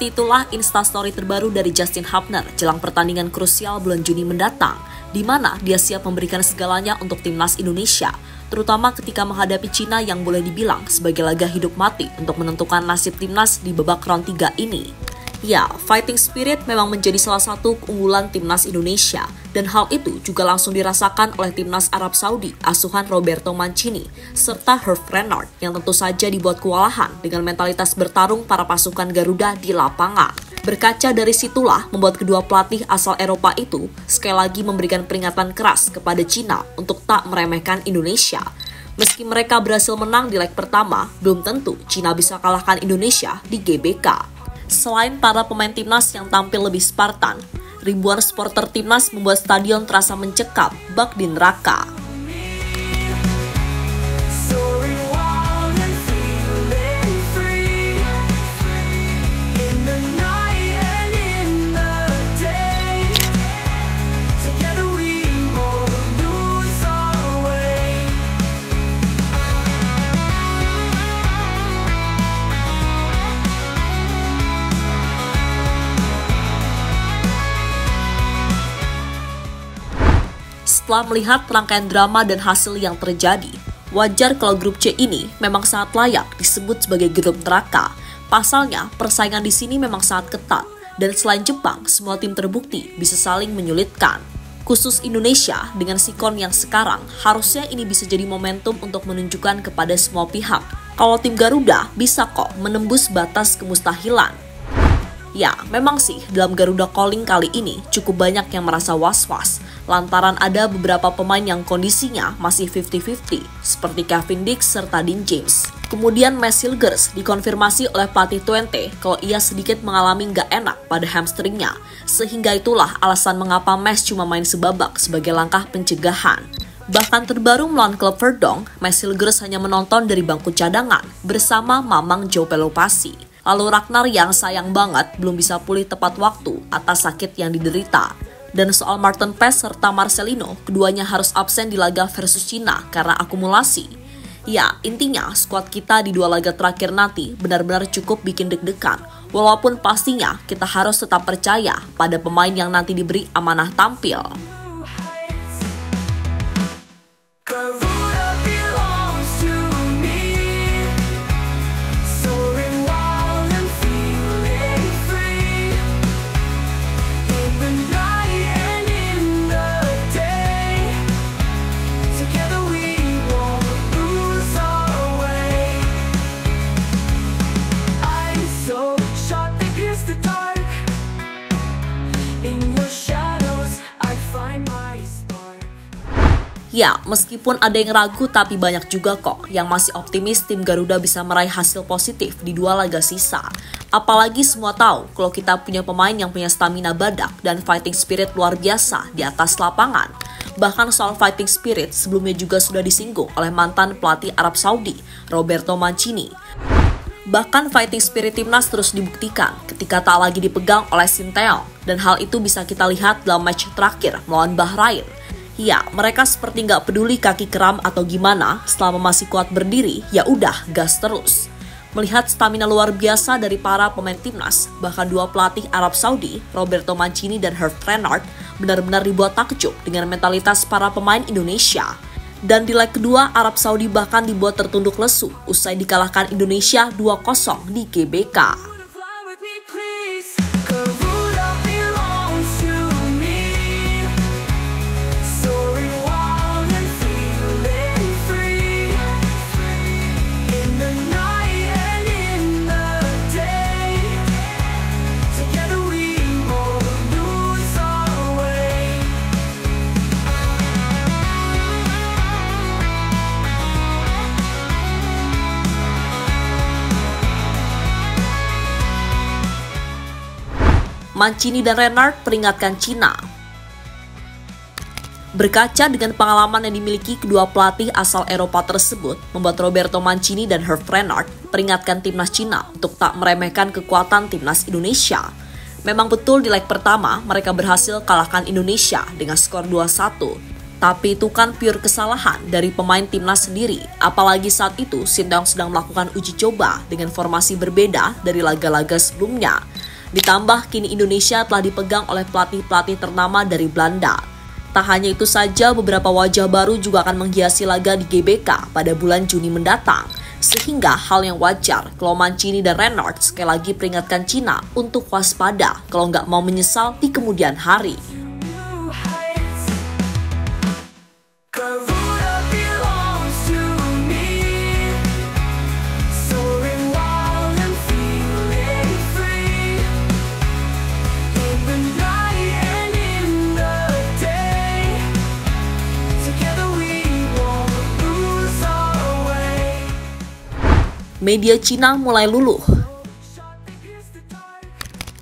Seperti itulah instastory terbaru dari Justin Hubner jelang pertandingan krusial bulan Juni mendatang, di mana dia siap memberikan segalanya untuk timnas Indonesia, terutama ketika menghadapi Cina yang boleh dibilang sebagai laga hidup mati untuk menentukan nasib timnas di babak round 3 ini. Ya, fighting spirit memang menjadi salah satu keunggulan timnas Indonesia, dan hal itu juga langsung dirasakan oleh timnas Arab Saudi asuhan Roberto Mancini serta Herve Renard yang tentu saja dibuat kewalahan dengan mentalitas bertarung para pasukan Garuda di lapangan. Berkaca dari situlah membuat kedua pelatih asal Eropa itu sekali lagi memberikan peringatan keras kepada Cina untuk tak meremehkan Indonesia. Meski mereka berhasil menang di leg pertama, belum tentu Cina bisa kalahkan Indonesia di GBK. Selain para pemain timnas yang tampil lebih Spartan, ribuan supporter timnas membuat stadion terasa mencekam bak di neraka. Setelah melihat rangkaian drama dan hasil yang terjadi, wajar kalau grup C ini memang sangat layak disebut sebagai grup neraka. Pasalnya, persaingan di sini memang sangat ketat, dan selain Jepang, semua tim terbukti bisa saling menyulitkan. Khusus Indonesia dengan sikon yang sekarang, harusnya ini bisa jadi momentum untuk menunjukkan kepada semua pihak kalau tim Garuda bisa kok menembus batas kemustahilan. Ya, memang sih dalam Garuda Calling kali ini cukup banyak yang merasa was-was lantaran ada beberapa pemain yang kondisinya masih 50-50 seperti Kevin Dix serta Dean James. Kemudian Mads Hilgers dikonfirmasi oleh pelatih Twente kalau ia sedikit mengalami nggak enak pada hamstringnya, sehingga itulah alasan mengapa Mads cuma main sebabak sebagai langkah pencegahan. Bahkan terbaru melawan klub Verdong, Mads Hilgers hanya menonton dari bangku cadangan bersama Mamang Joe Pelopassi. Lalu Ragnar yang sayang banget belum bisa pulih tepat waktu atas sakit yang diderita. Dan soal Martin Pes serta Marcelino, keduanya harus absen di laga versus Cina karena akumulasi. Ya, intinya skuad kita di 2 laga terakhir nanti benar-benar cukup bikin deg-degan. Walaupun pastinya kita harus tetap percaya pada pemain yang nanti diberi amanah tampil. Ya, meskipun ada yang ragu tapi banyak juga kok yang masih optimis tim Garuda bisa meraih hasil positif di 2 laga sisa. Apalagi semua tahu kalau kita punya pemain yang punya stamina badak dan fighting spirit luar biasa di atas lapangan. Bahkan soal fighting spirit sebelumnya juga sudah disinggung oleh mantan pelatih Arab Saudi, Roberto Mancini. Bahkan fighting spirit timnas terus dibuktikan ketika tak lagi dipegang oleh Sinteyong, dan hal itu bisa kita lihat dalam match terakhir melawan Bahrain. Ya, mereka seperti nggak peduli kaki kram atau gimana, selama masih kuat berdiri, ya udah gas terus. Melihat stamina luar biasa dari para pemain timnas, bahkan 2 pelatih Arab Saudi, Roberto Mancini dan Herve Renard, benar-benar dibuat takjub dengan mentalitas para pemain Indonesia. Dan di leg kedua, Arab Saudi bahkan dibuat tertunduk lesu usai dikalahkan Indonesia 2-0 di GBK. Mancini dan Renard peringatkan Cina. Berkaca dengan pengalaman yang dimiliki kedua pelatih asal Eropa tersebut, membuat Roberto Mancini dan Herve Renard peringatkan timnas Cina untuk tak meremehkan kekuatan timnas Indonesia. Memang betul di leg pertama mereka berhasil kalahkan Indonesia dengan skor 2-1. Tapi itu kan pure kesalahan dari pemain timnas sendiri, apalagi saat itu Sinteyong sedang melakukan uji coba dengan formasi berbeda dari laga-laga sebelumnya. Ditambah kini Indonesia telah dipegang oleh pelatih-pelatih ternama dari Belanda. Tak hanya itu saja, beberapa wajah baru juga akan menghiasi laga di GBK pada bulan Juni mendatang. Sehingga hal yang wajar kalau Mancini dan Renard sekali lagi peringatkan Cina untuk waspada kalau nggak mau menyesal di kemudian hari. Media Cina mulai luluh.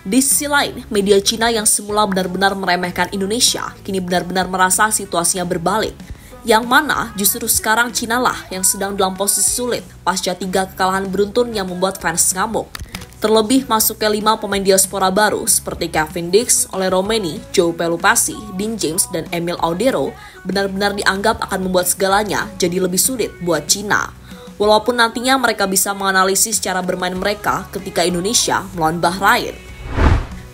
Di sisi lain, media Cina yang semula benar-benar meremehkan Indonesia, kini benar-benar merasa situasinya berbalik. Yang mana justru sekarang Cina lah yang sedang dalam posisi sulit pasca 3 kekalahan beruntun yang membuat fans ngamuk. Terlebih masuk ke 5 pemain diaspora baru seperti Kevin Dix, Ole Romeni, Joe Pelupasi, Dean James, dan Emil Audero benar-benar dianggap akan membuat segalanya jadi lebih sulit buat Cina. Walaupun nantinya mereka bisa menganalisis cara bermain mereka ketika Indonesia melawan Bahrain.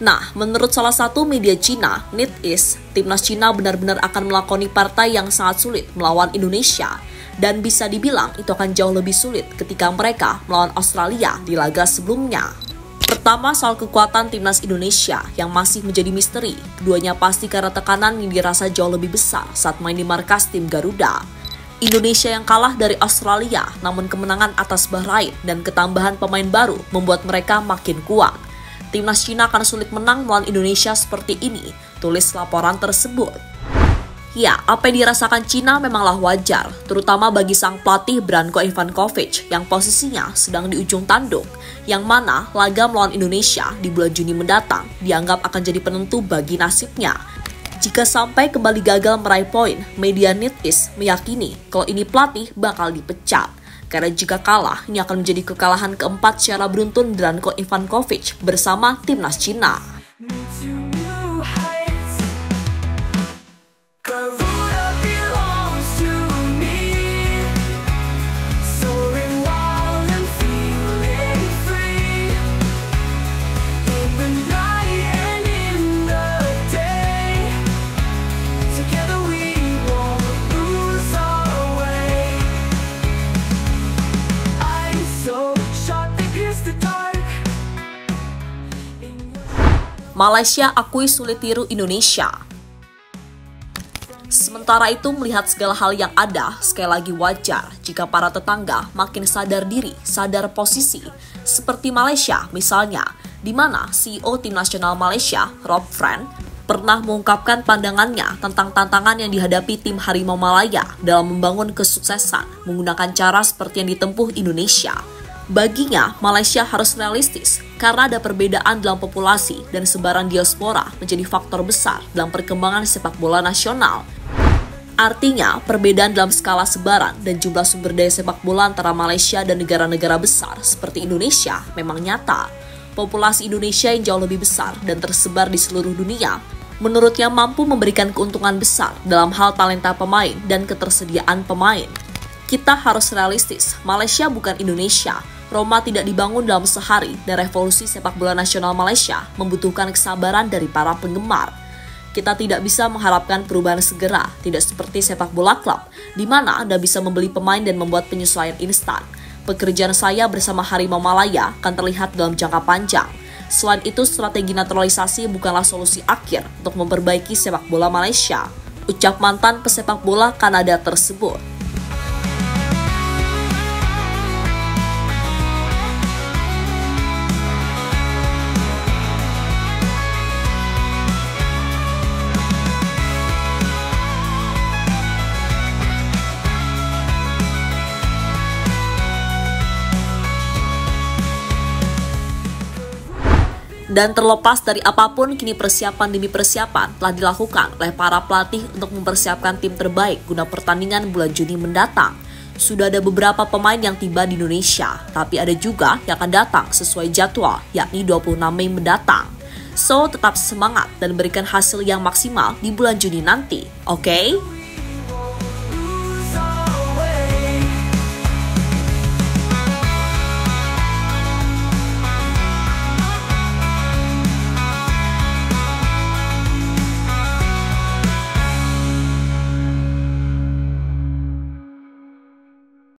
Nah, menurut salah satu media Cina, NetEase, timnas Cina benar-benar akan melakoni partai yang sangat sulit melawan Indonesia. Dan bisa dibilang itu akan jauh lebih sulit ketika mereka melawan Australia di laga sebelumnya. Pertama, soal kekuatan timnas Indonesia yang masih menjadi misteri. Keduanya pasti karena tekanan yang dirasa jauh lebih besar saat main di markas tim Garuda. Indonesia yang kalah dari Australia, namun kemenangan atas Bahrain dan ketambahan pemain baru membuat mereka makin kuat. Timnas Cina akan sulit menang melawan Indonesia seperti ini, tulis laporan tersebut. Ya, apa yang dirasakan Cina memanglah wajar, terutama bagi sang pelatih Branko Ivanovic yang posisinya sedang di ujung tanduk, yang mana laga melawan Indonesia di bulan Juni mendatang dianggap akan jadi penentu bagi nasibnya. Jika sampai kembali gagal meraih poin, media NetEase meyakini kalau ini pelatih bakal dipecat. Karena jika kalah, ini akan menjadi kekalahan keempat secara beruntun Branko Ivanovic bersama timnas Cina. Malaysia akui sulit tiru Indonesia. Sementara itu, melihat segala hal yang ada, sekali lagi wajar jika para tetangga makin sadar diri, sadar posisi. Seperti Malaysia misalnya, di mana CEO Tim Nasional Malaysia, Rob Friend, pernah mengungkapkan pandangannya tentang tantangan yang dihadapi tim Harimau Malaya dalam membangun kesuksesan menggunakan cara seperti yang ditempuh Indonesia. Baginya, Malaysia harus realistis karena ada perbedaan dalam populasi dan sebaran diaspora menjadi faktor besar dalam perkembangan sepak bola nasional. Artinya, perbedaan dalam skala sebaran dan jumlah sumber daya sepak bola antara Malaysia dan negara-negara besar seperti Indonesia memang nyata. Populasi Indonesia yang jauh lebih besar dan tersebar di seluruh dunia, menurutnya mampu memberikan keuntungan besar dalam hal talenta pemain dan ketersediaan pemain. Kita harus realistis, Malaysia bukan Indonesia. Roma tidak dibangun dalam sehari dan revolusi sepak bola nasional Malaysia membutuhkan kesabaran dari para penggemar. Kita tidak bisa mengharapkan perubahan segera, tidak seperti sepak bola klub, di mana Anda bisa membeli pemain dan membuat penyesuaian instan. Pekerjaan saya bersama Harimau Malaya akan terlihat dalam jangka panjang. Selain itu, strategi naturalisasi bukanlah solusi akhir untuk memperbaiki sepak bola Malaysia, ucap mantan pesepak bola Kanada tersebut. Dan terlepas dari apapun, kini persiapan demi persiapan telah dilakukan oleh para pelatih untuk mempersiapkan tim terbaik guna pertandingan bulan Juni mendatang. Sudah ada beberapa pemain yang tiba di Indonesia, tapi ada juga yang akan datang sesuai jadwal, yakni 26 Mei mendatang. So, tetap semangat dan berikan hasil yang maksimal di bulan Juni nanti, oke?